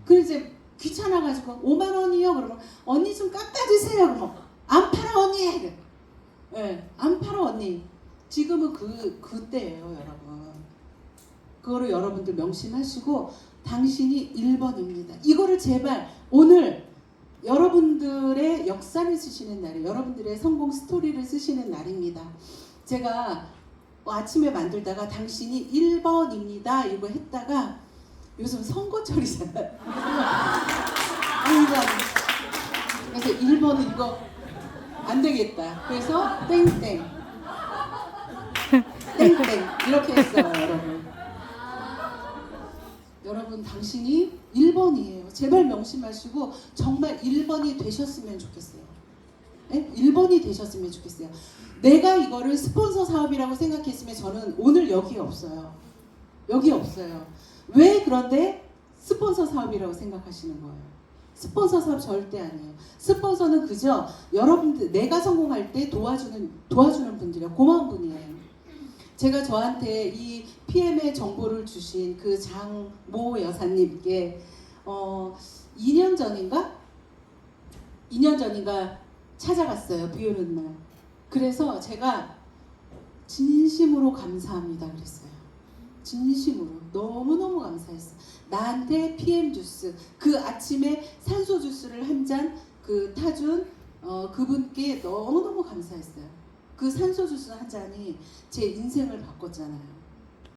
그 이제 귀찮아가지고 5만 원이요? 그러면 언니 좀 깎아주세요. 그러면 안 팔아 언니. 이래. 네, 안 팔아 언니. 지금은 그때예요, 여러분. 그거를 여러분들 명심하시고 당신이 1번입니다. 이거를 제발 오늘 여러분들의 역사를 쓰시는 날이에요. 여러분들의 성공 스토리를 쓰시는 날입니다. 제가 아침에 만들다가 당신이 1번입니다. 이거 했다가 요즘 선거철이잖아요. 그래서 1번은 이거 안 되겠다. 그래서 땡땡 이렇게 했어요, 여러분. 여러분 당신이 1번이에요. 제발 명심하시고 정말 1번이 되셨으면 좋겠어요. 네? 1번이 되셨으면 좋겠어요. 내가 이거를 스폰서 사업이라고 생각했으면 저는 오늘 여기 없어요. 여기 없어요. 왜 그런데 스폰서 사업이라고 생각하시는 거예요? 스폰서 사업 절대 아니에요. 스폰서는 그저 여러분들 내가 성공할 때 도와주는 분들이에요. 고마운 분이에요. 제가 저한테 이 PM의 정보를 주신 그 장모 여사님께 2년 전인가 찾아갔어요. 비 오는 날. 그래서 제가 진심으로 감사합니다 그랬어요. 진심으로 너무너무 감사했어요. 나한테 PM 주스, 그 아침에 산소 주스를 한 잔 그 타준 그분께 너무너무 감사했어요. 그 산소 주스 한 잔이 제 인생을 바꿨잖아요.